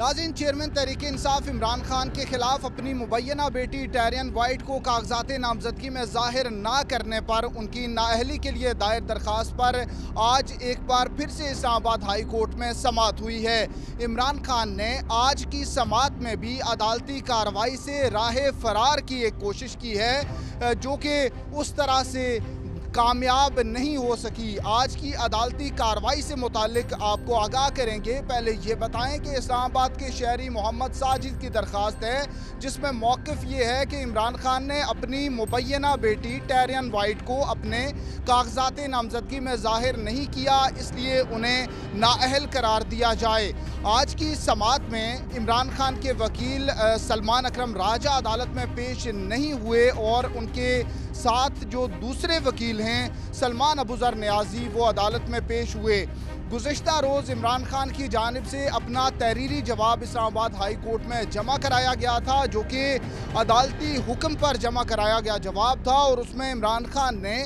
नाज़रीन, चेयरमैन तहरीक इंसाफ इमरान खान के खिलाफ अपनी मुबैना बेटी टैरियन वाइट को कागजात नामजदगी में ज़ाहिर ना करने पर उनकी नाअहली के लिए दायर दरख्वास्त पर आज एक बार फिर से इस्लामाबाद हाई कोर्ट में समाअत हुई है। इमरान खान ने आज की समाअत में भी अदालती कार्रवाई से राह फरार की एक कोशिश की है जो कि उस तरह से कामयाब नहीं हो सकी। आज की अदालती कार्रवाई से मुतालिक आपको आगाह करेंगे। पहले ये बताएं कि इस्लामाबाद के शहरी मोहम्मद साजिद की दरख्वास्त है जिसमें मौक़िफ़ ये है कि इमरान खान ने अपनी मुबैना बेटी टैरियन वाइट को अपने कागजात नामजदगी में ज़ाहिर नहीं किया, इसलिए उन्हें नाअहल करार दिया जाए। आज की समाअत में इमरान खान के वकील सलमान अकरम राजा अदालत में पेश नहीं हुए और उनके साथ जो दूसरे वकील हैं सलमान अबूज़र नियाज़ी वो अदालत में पेश हुए। गुज़िश्ता रोज़ इमरान खान की जानिब से अपना तहरीरी जवाब इस्लामाबाद हाई कोर्ट में जमा कराया गया था जो कि अदालती हुक्म पर जमा कराया गया जवाब था और उसमें इमरान खान ने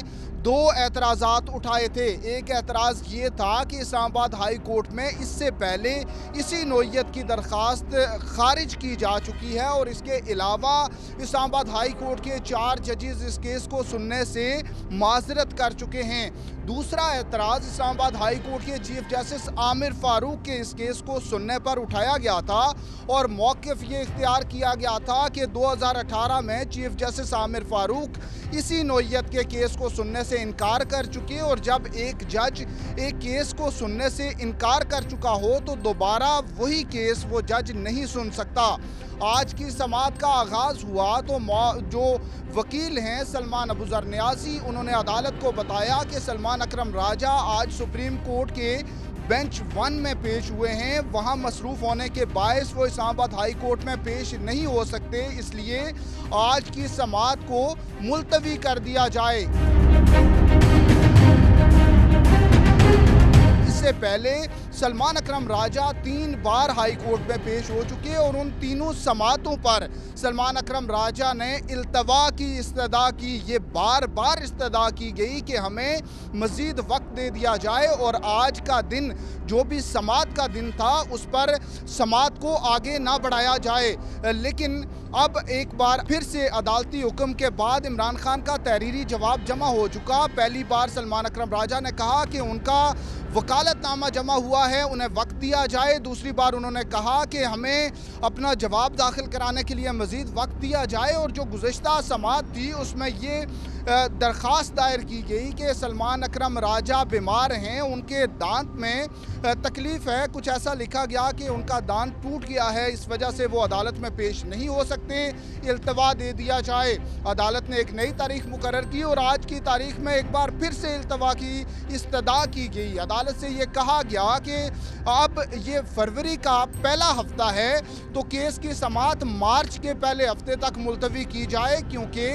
दो एतराज़ात उठाए थे। एक एतराज़ ये था कि इस्लामाबाद हाई कोर्ट में इससे पहले इसी नोयत की दरख्वास्त खारिज की जा चुकी है और इसके अलावा इस्लामाबाद हाई कोर्ट के 4 जजेस इस केस को सुनने से माज़रत कर चुके हैं। दूसरा एतराज़ इस्लामाबाद हाई कोर्ट के चीफ जस्टिस आमिर फ़ारूक के इस केस को सुनने पर उठाया गया था और मौक़िफ़ ये इख्तियार किया गया था कि 2018 में चीफ जस्टिस आमिर फ़ारूक इसी नोयत के केस को सुनने से इनकार कर चुके और जब एक जज एक केस को सुनने से इनकार कर चुका हो तो दोबारा वही केस वो जज नहीं सुन सकता। आज की समाअत का आगाज़ हुआ तो जो वकील हैं सलमान अबूज़र नियाज़ी उन्होंने अदालत को बताया कि सलमान अकरम राजा आज सुप्रीम कोर्ट के बेंच 1 में पेश हुए हैं, वहां मसरूफ़ होने के बायस वो इस्लामाबाद हाई कोर्ट में पेश नहीं हो सकते, इसलिए आज की समाअत को मुलतवी कर दिया जाए। इससे पहले सलमान अकरम राजा 3 बार हाई कोर्ट में पेश हो चुके और उन तीनों समाअतों पर सलमान अकरम राजा ने इल्तवा की इस्तदा की। ये बार बार इस्तदा की गई कि हमें मज़ीद वक्त दे दिया जाए और आज का दिन जो भी समाअत का दिन था उस पर समाअत को आगे ना बढ़ाया जाए। लेकिन अब एक बार फिर से अदालती हुक्म के बाद इमरान खान का तहरीरी जवाब जमा हो चुका। पहली बार सलमान अकरम राजा ने कहा कि उनका वकालतनामा जमा हुआ है, उन्हें वक्त दिया जाए। दूसरी बार उन्होंने कहा कि हमें अपना जवाब दाखिल कराने के लिए मज़ीद वक्त दिया जाए और जो गुज़िश्ता समाअत थी उसमें ये दरख्वास्त दायर की गई कि सलमान अकरम राजा बीमार हैं, उनके दांत में तकलीफ़ है। कुछ ऐसा लिखा गया कि उनका दांत टूट गया है, इस वजह से वो अदालत में पेश नहीं हो सकते, इल्तवा दे दिया जाए। अदालत ने एक नई तारीख मुकर्रर की और आज की तारीख में एक बार फिर से इल्तवा की इस्तदा की गई। अदालत से ये कहा गया कि अब ये फरवरी का पहला हफ्ता है तो केस की समाअत मार्च के पहले हफ्ते तक मुलतवी की जाए क्योंकि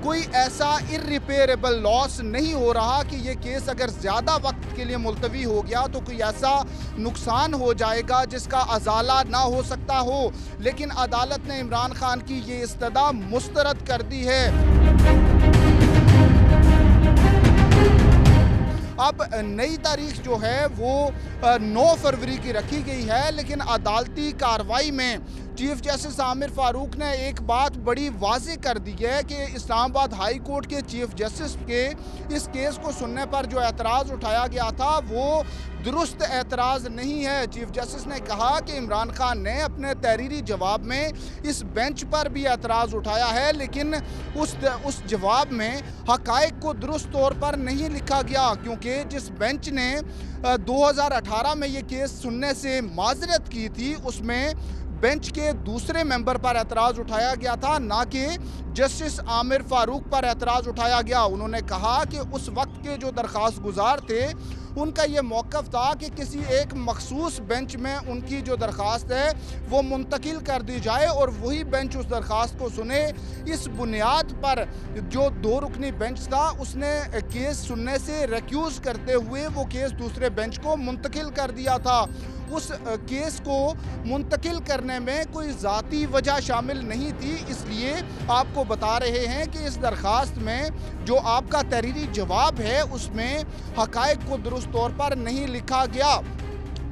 कोई ऐसा इर्रिपेरेबल लॉस नहीं हो रहा कि ये केस अगर ज़्यादा वक्त के लिए मुलतवी हो गया तो कोई ऐसा नुकसान हो जाएगा जिसका अजाला ना हो सकता हो। लेकिन अदालत ने इमरान खान की ये इस्तदा मुस्तरद कर दी है। अब नई तारीख जो है वो 9 फरवरी की रखी गई है, लेकिन अदालती कार्रवाई में चीफ जस्टिस आमिर फ़ारूक ने एक बात बड़ी वाज़ेह कर दी है कि इस्लामाबाद हाई कोर्ट के चीफ जस्टिस के इस केस को सुनने पर जो एतराज़ उठाया गया था वो दुरुस्त एतराज़ नहीं है। चीफ जस्टिस ने कहा कि इमरान खान ने अपने तहरीरी जवाब में इस बेंच पर भी एतराज़ उठाया है, लेकिन उस जवाब में हक़ाइक़ को दुरुस्त तौर पर नहीं लिखा गया क्योंकि जिस बेंच ने 2018 में ये केस सुनने से माज़रत की थी उसमें बेंच के दूसरे मेंबर पर एतराज़ उठाया गया था, ना कि जस्टिस आमिर फ़ारूक पर एतराज़ उठाया गया। उन्होंने कहा कि उस वक्त के जो दरख्वास्त गुजार थे उनका ये मौक़िफ़ था कि किसी एक मखसूस बेंच में उनकी जो दरख्वास्त है वो मुंतकिल कर दी जाए और वही बेंच उस दरख्वास्त को सुने। इस बुनियाद पर जो 2 रुकनी बेंच था उसने केस सुनने से रिक्यूज़ करते हुए वो केस दूसरे बेंच को मुंतकिल कर दिया था। उस केस को मुंतकिल करने में कोई ज़ाती वजह शामिल नहीं थी, इसलिए आपको बता रहे हैं कि इस दरख्वास्त में जो आपका तहरीरी जवाब है उसमें हक़ाइक़ को दुरुस्त तौर पर नहीं लिखा गया।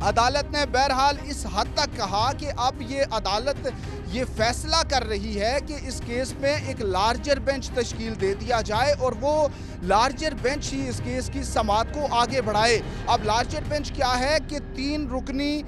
عدالت نے بہرحال اس حد تک کہا کہ اب یہ عدالت یہ فیصلہ کر رہی ہے کہ اس کیس میں ایک لارجر بینچ تشکیل دے دیا جائے اور وہ لارجر بینچ ہی اس کیس کی سماعت کو آگے بڑھائے۔ اب لارجر بینچ کیا ہے کہ 3 رکنی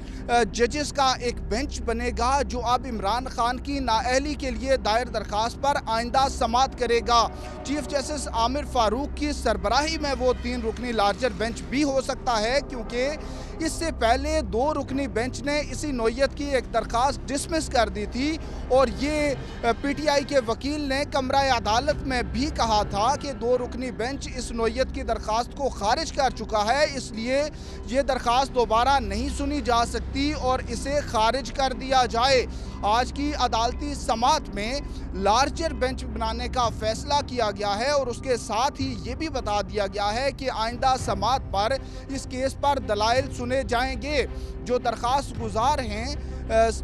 ججز کا ایک بینچ بنے گا جو اب عمران خان کی نااہلی کے لیے دائر درخواست پر آئندہ سماعت کرے گا۔ چیف جسٹس عامر فاروق کی سربراہی میں وہ 3 رکنی لارجر بینچ بھی ہو سکتا ہے، کیونکہ اس سے پہلے 2 رکنی بینچ نے اسی نوعیت کی ایک درخواست ڈسمس کر دی تھی اور یہ پی ٹی آئی کے وکیل نے کمرہ عدالت میں بھی کہا تھا کہ 2 رکنی بینچ اس نوعیت کی درخواست کو خارج کر چکا ہے، اس لیے یہ درخواست دوبارہ نہیں سنی جا سکتی اور اسے خارج کر دیا جائے۔ آج کی عدالتی سماعت میں لارجر بینچ بنانے کا فیصلہ کیا گیا ہے اور اس کے ساتھ ہی یہ بھی بتا دیا گیا ہے کہ آئندہ سماعت پر اس کیس پر دلائل سنے جائیں گے۔ جو درخواست گزار ہیں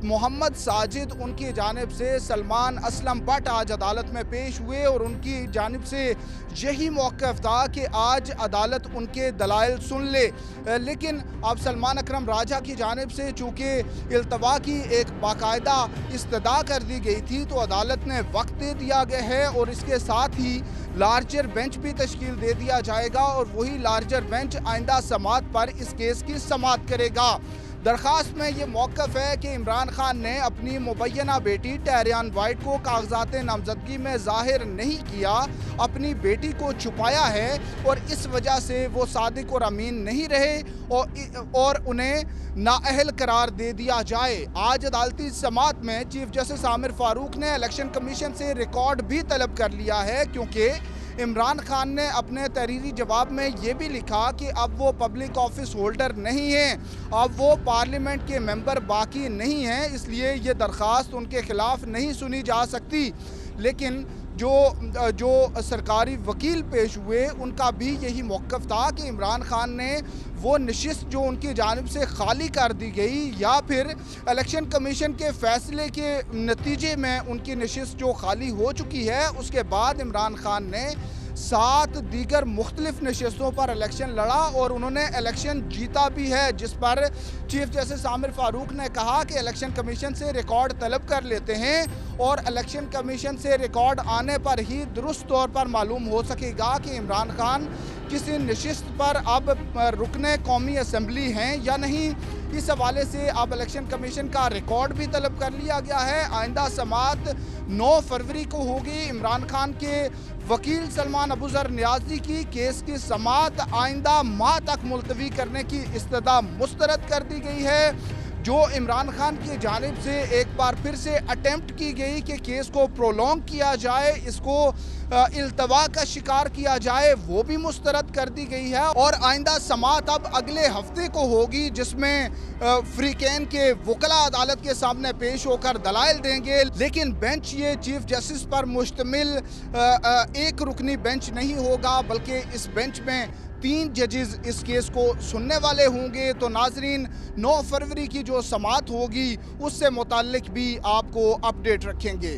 محمد ساجد، ان کی جانب سے سلمان اسلم بٹ آج عدالت میں پیش ہوئے اور ان کی جانب سے یہی موقف تھا کہ آج عدالت ان کے دلائل سن لے، لیکن اب سلمان اکرم راجہ کی جانب سے چونکہ التوا کی ایک باقاعدہ استدعا کر دی گئی تھی تو عدالت نے وقت دے دیا گیا ہے اور اس کے ساتھ ہی لارجر بینچ بھی تشکیل دے دیا جائے گا اور وہی لارجر بینچ آئندہ سماعت پر اس کیس کی سماعت کرے گا۔ درخواست میں یہ موقف ہے کہ عمران خان نے اپنی مبینہ بیٹی ٹہریان وائٹ کو کاغذات نامزدگی میں ظاہر نہیں کیا، اپنی بیٹی کو چھپایا ہے اور اس وجہ سے وہ صادق اور امین نہیں رہے اور انہیں نااہل قرار دے دیا جائے۔ آج عدالتی سماعت میں چیف جسٹس عامر فاروق نے الیکشن کمیشن سے ریکارڈ بھی طلب کر لیا ہے، کیونکہ عمران خان نے اپنے تحریری جواب میں یہ بھی لکھا کہ اب وہ پبلک آفس ہولڈر نہیں ہیں، اب وہ پارلیمنٹ کے ممبر باقی نہیں ہیں، اس لیے یہ درخواست ان کے خلاف نہیں سنی جا سکتی۔ لیکن جو سرکاری وکیل پیش ہوئے ان کا بھی یہی موقف تھا کہ عمران خان نے وہ نشست جو ان کی جانب سے خالی کر دی گئی یا پھر الیکشن کمیشن کے فیصلے کے نتیجے میں ان کی نشست جو خالی ہو چکی ہے، اس کے بعد عمران خان نے 7 دیگر مختلف نشستوں پر الیکشن لڑا اور انہوں نے الیکشن جیتا بھی ہے، جس پر چیف جسٹس عامر فاروق نے کہا کہ الیکشن کمیشن سے ریکارڈ طلب کر لیتے ہیں اور الیکشن کمیشن سے ریکارڈ آنے پر ہی درست طور پر معلوم ہو سکے گا کہ عمران خان کسی نشست پر اب رکن قومی اسمبلی ہیں یا نہیں۔ اس حوالے سے اب الیکشن کمیشن کا ریکارڈ بھی طلب کر لیا گیا ہے۔ آئندہ سماعت 9 فروری کو ہوگی۔ عمران خان کے وکیل سلمان ابوذر نیازی کی کیس کی سماعت آئندہ ماہ تک ملتوی کرنے کی استدعا مسترد کر دی گئی ہے، جو عمران خان کی جانب سے ایک بار پھر سے اٹیمپٹ کی گئی کہ کیس کو پرولونگ کیا جائے، اس کو التوا کا شکار کیا جائے، وہ بھی مسترد کر دی گئی ہے اور آئندہ سماعت اب اگلے ہفتے کو ہوگی، جس میں فریقین کے وکلاء عدالت کے سامنے پیش ہو کر دلائل دیں گے۔ لیکن بینچ یہ چیف جسٹس پر مشتمل ایک رکنی بینچ نہیں ہوگا، بلکہ اس بینچ میں 3 ججز اس کیس کو سننے والے ہوں گے۔ تو ناظرین، 9 فروری کی جو سماعت ہوگی اس سے متعلق بھی آپ کو اپڈیٹ رکھیں گے۔